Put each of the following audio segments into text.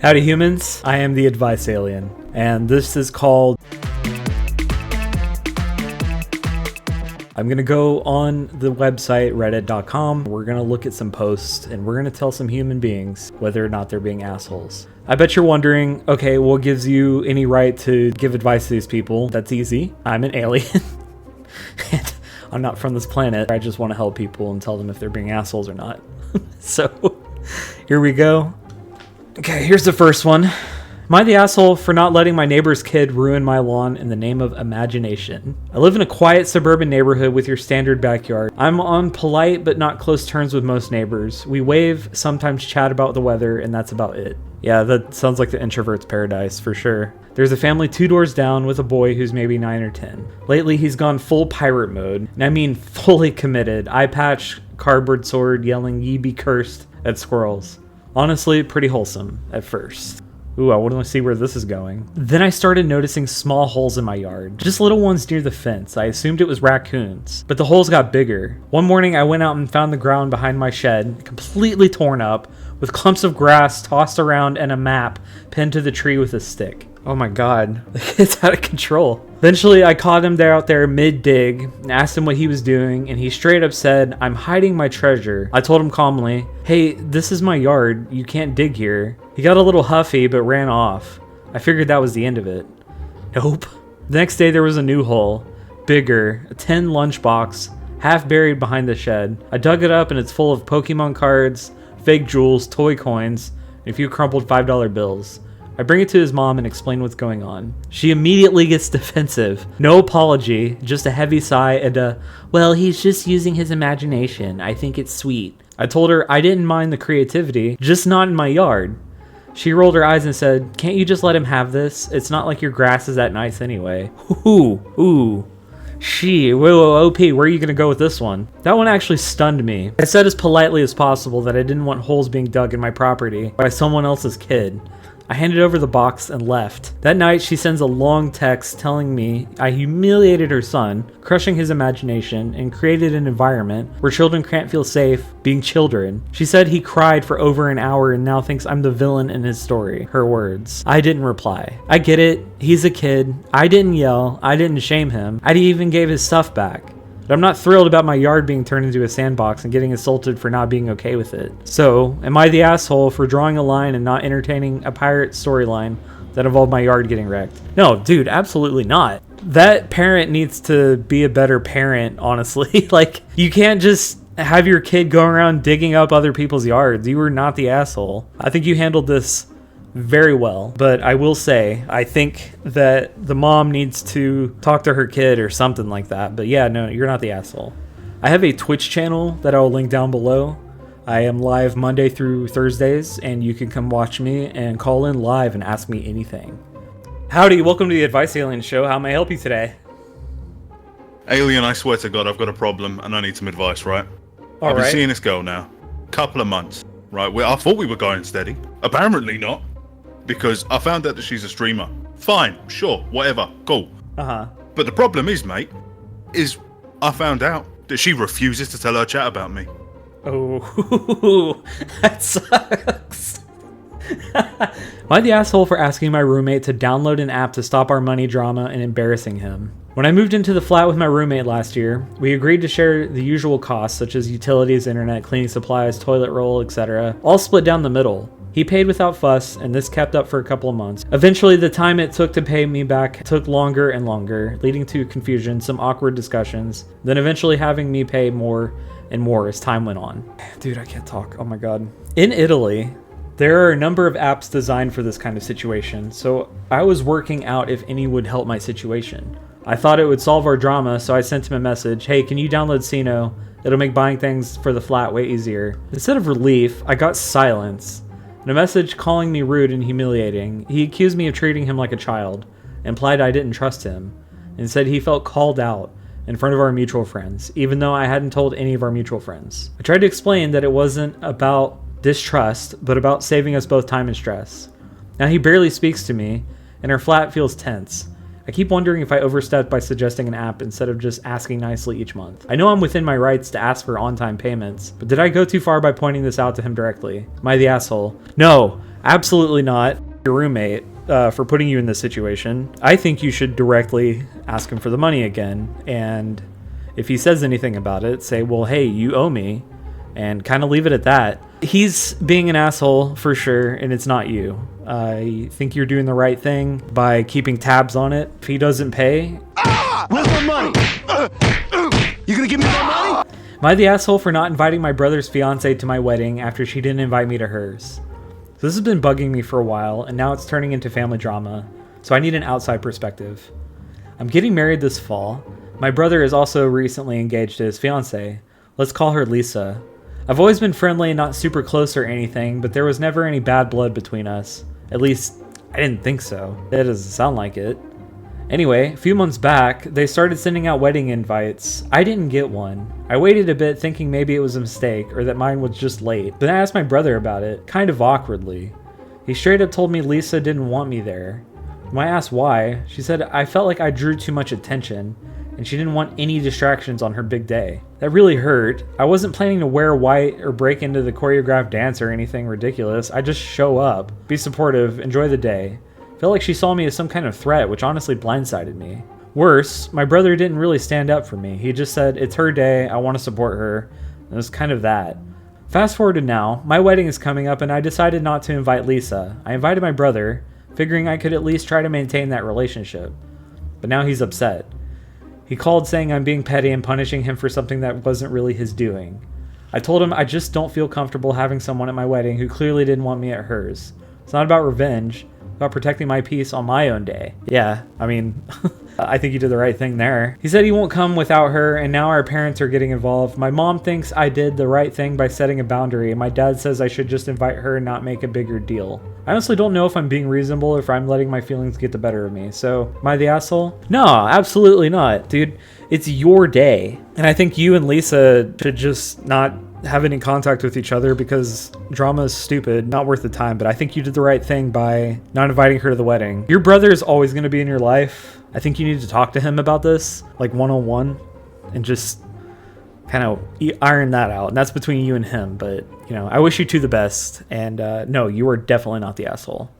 Howdy humans, I am the Advice Alien, and this is called... I'm gonna go on the website, reddit.com, we're gonna look at some posts, and we're gonna tell some human beings whether or not they're being assholes. I bet you're wondering, okay, what gives you any right to give advice to these people? That's easy. I'm an alien. And I'm not from this planet. I just want to help people and tell them if they're being assholes or not. So, here we go. Okay, here's the first one. Am I the asshole for not letting my neighbor's kid ruin my lawn in the name of imagination? I live in a quiet suburban neighborhood with your standard backyard. I'm on polite but not close terms with most neighbors. We wave, sometimes chat about the weather, and that's about it. Yeah, that sounds like the introvert's paradise for sure. There's a family 2 doors down with a boy who's maybe 9 or 10. Lately, he's gone full pirate mode, and I mean fully committed. Eye patch, cardboard sword, yelling "Ye be cursed" at squirrels. Honestly, pretty wholesome at first. Ooh, I want to see where this is going. Then I started noticing small holes in my yard. Just little ones near the fence. I assumed it was raccoons, but the holes got bigger. One morning I went out and found the ground behind my shed completely torn up, with clumps of grass tossed around and a map pinned to the tree with a stick. Oh my god, it's out of control. Eventually I caught him out there mid-dig and asked him what he was doing, and he straight up said, "I'm hiding my treasure." I told him calmly, "Hey, this is my yard, you can't dig here." He got a little huffy but ran off. I figured that was the end of it. Nope. The next day there was a new hole, bigger, a tin lunchbox, half buried behind the shed. I dug it up and it's full of Pokemon cards, fake jewels, toy coins, and a few crumpled $5 bills. I bring it to his mom and explain what's going on. She immediately gets defensive. No apology, just a heavy sigh and a, "Well, he's just using his imagination. I think it's sweet." I told her I didn't mind the creativity, just not in my yard. She rolled her eyes and said, "Can't you just let him have this? It's not like your grass is that nice anyway." Ooh. Whoa, OP, where are you gonna go with this one? That one actually stunned me. I said as politely as possible that I didn't want holes being dug in my property by someone else's kid. I handed over the box and left. That night, she sends a long text telling me I humiliated her son, crushing his imagination, and created an environment where children can't feel safe being children. She said he cried for over an hour and now thinks I'm the villain in his story. Her words. I didn't reply. I get it. He's a kid. I didn't yell. I didn't shame him. I even gave his stuff back. But I'm not thrilled about my yard being turned into a sandbox and getting assaulted for not being okay with it. So, am I the asshole for drawing a line and not entertaining a pirate storyline that involved my yard getting wrecked? No, dude, absolutely not. That parent needs to be a better parent, honestly. Like, you can't just have your kid go around digging up other people's yards. You were not the asshole. I think you handled this very well, but I will say I think that the mom needs to talk to her kid or something like that. But yeah, no, you're not the asshole. I have a Twitch channel that I'll link down below. I am live Monday through Thursdays, and you can come watch me and call in live and ask me anything. Howdy, welcome to the Advice Alien Show. How may I help you today? Alien, I swear to God, I've got a problem and I need some advice, right? I've been seeing this girl now, couple of months, right? I thought we were going steady. Apparently not. Because I found out that she's a streamer. Fine, sure, whatever, cool. But the problem is, mate, is I found out that she refuses to tell her chat about me. Oh, that sucks. Am I the asshole for asking my roommate to download an app to stop our money drama and embarrassing him? When I moved into the flat with my roommate last year, we agreed to share the usual costs such as utilities, internet, cleaning supplies, toilet roll, etc., all split down the middle. He paid without fuss, and this kept up for a couple of months. Eventually, the time it took to pay me back took longer and longer, leading to confusion, some awkward discussions, then eventually having me pay more and more as time went on. Dude, I can't talk. Oh my god. In Italy, there are a number of apps designed for this kind of situation, so I was working out if any would help my situation. I thought it would solve our drama, so I sent him a message, "Hey, can you download Sino? It'll make buying things for the flat way easier." Instead of relief, I got silence. And a message calling me rude and humiliating. He accused me of treating him like a child, implied I didn't trust him, and said he felt called out in front of our mutual friends, even though I hadn't told any of our mutual friends. I tried to explain that it wasn't about distrust, but about saving us both time and stress. Now he barely speaks to me, and our flat feels tense. I keep wondering if I overstepped by suggesting an app instead of just asking nicely each month. I know I'm within my rights to ask for on-time payments, but did I go too far by pointing this out to him directly? Am I the asshole? No, Absolutely not. Your roommate for putting you in this situation. I think you should directly ask him for the money again. And if he says anything about it, say, well, hey, you owe me. And kind of leave it at that. He's being an asshole for sure, and it's not you. I think you're doing the right thing by keeping tabs on it. If he doesn't pay... Where's my money? You gonna give me my money? Am I the asshole for not inviting my brother's fiance to my wedding after she didn't invite me to hers? So this has been bugging me for a while, and now it's turning into family drama, so I need an outside perspective. I'm getting married this fall. My brother is also recently engaged to his fiance. Let's call her Lisa. I've always been friendly and not super close or anything, but there was never any bad blood between us. At least, I didn't think so. It doesn't sound like it. Anyway, a few months back, they started sending out wedding invites. I didn't get one. I waited a bit thinking maybe it was a mistake or that mine was just late. Then I asked my brother about it, kind of awkwardly. He straight up told me Lisa didn't want me there. When I asked why, she said I felt like I drew too much attention and she didn't want any distractions on her big day. That really hurt. I wasn't planning to wear white or break into the choreographed dance or anything ridiculous. I just show up, be supportive, enjoy the day. Felt like she saw me as some kind of threat, which honestly blindsided me. Worse, my brother didn't really stand up for me. He just said, it's her day, I want to support her. And it was kind of that. Fast forward to now, my wedding is coming up and I decided not to invite Lisa. I invited my brother, figuring I could at least try to maintain that relationship. But now he's upset. He called saying I'm being petty and punishing him for something that wasn't really his doing. I told him I just don't feel comfortable having someone at my wedding who clearly didn't want me at hers. It's not about revenge, it's about protecting my peace on my own day. Yeah, I mean, I think you did the right thing there. He said he won't come without her, and now our parents are getting involved. My mom thinks I did the right thing by setting a boundary, and my dad says I should just invite her and not make a bigger deal. I honestly don't know if I'm being reasonable or if I'm letting my feelings get the better of me. So, am I the asshole? No, absolutely not, dude. It's your day. And I think you and Lisa should just not have any contact with each other because drama is stupid, not worth the time. But I think you did the right thing by not inviting her to the wedding. Your brother is always going to be in your life. I think you need to talk to him about this, like one-on-one, and just kind of iron that out. And that's between you and him. But, you know, I wish you two the best. And no, you are definitely not the asshole.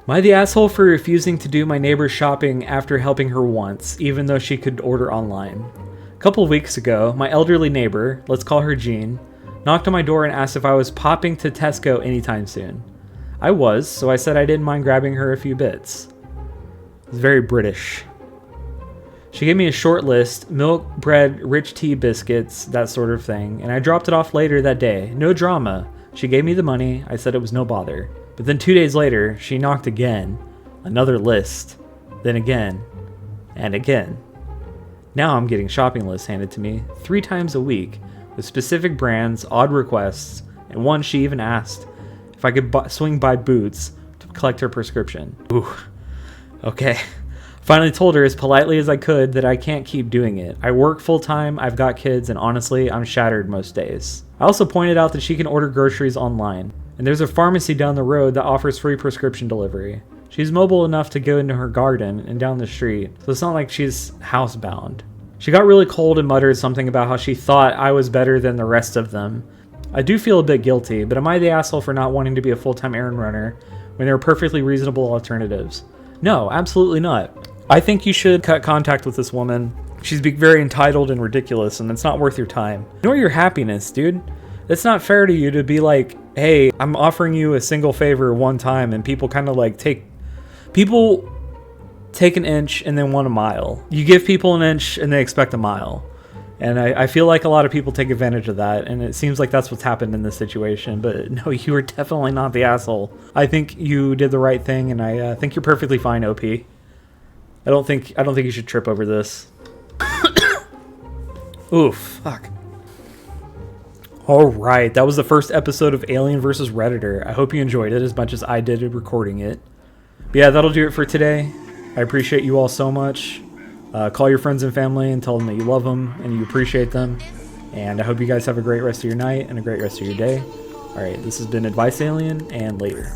Am I the asshole for refusing to do my neighbor's shopping after helping her once, even though she could order online? A couple of weeks ago, my elderly neighbor, let's call her Jean, knocked on my door and asked if I was popping to Tesco anytime soon. I was, so I said I didn't mind grabbing her a few bits. It was very British. She gave me a short list, milk, bread, rich tea, biscuits, that sort of thing, and I dropped it off later that day. No drama. She gave me the money, I said it was no bother. But then 2 days later, she knocked again. Another list. Then again. And again. Now I'm getting shopping lists handed to me 3 times a week with specific brands, odd requests, and one she even asked if I could swing by Boots to collect her prescription. Ooh. Okay. Finally told her as politely as I could that I can't keep doing it. I work full time, I've got kids, and honestly, I'm shattered most days. I also pointed out that she can order groceries online. And there's a pharmacy down the road that offers free prescription delivery. She's mobile enough to go into her garden and down the street, so it's not like she's housebound. She got really cold and muttered something about how she thought I was better than the rest of them. I do feel a bit guilty, but am I the asshole for not wanting to be a full-time errand runner when there are perfectly reasonable alternatives? No, absolutely not. I think you should cut contact with this woman. She's being very entitled and ridiculous, and it's not worth your time. Nor your happiness, dude. It's not fair to you to be like, hey, I'm offering you a single favor one time, and people kind of like take an inch and then want a mile. You give people an inch and they expect a mile. And I feel like a lot of people take advantage of that, and it seems like that's what's happened in this situation. But no, you are definitely not the asshole. I think you did the right thing, and I think you're perfectly fine, OP. I don't think you should trip over this. Oof, fuck. Alright, that was the first episode of Alien vs. Redditor. I hope you enjoyed it as much as I did recording it. But yeah, that'll do it for today. I appreciate you all so much. Call your friends and family and tell them that you love them and you appreciate them. And I hope you guys have a great rest of your night and a great rest of your day. Alright, this has been Advice Alien, and later.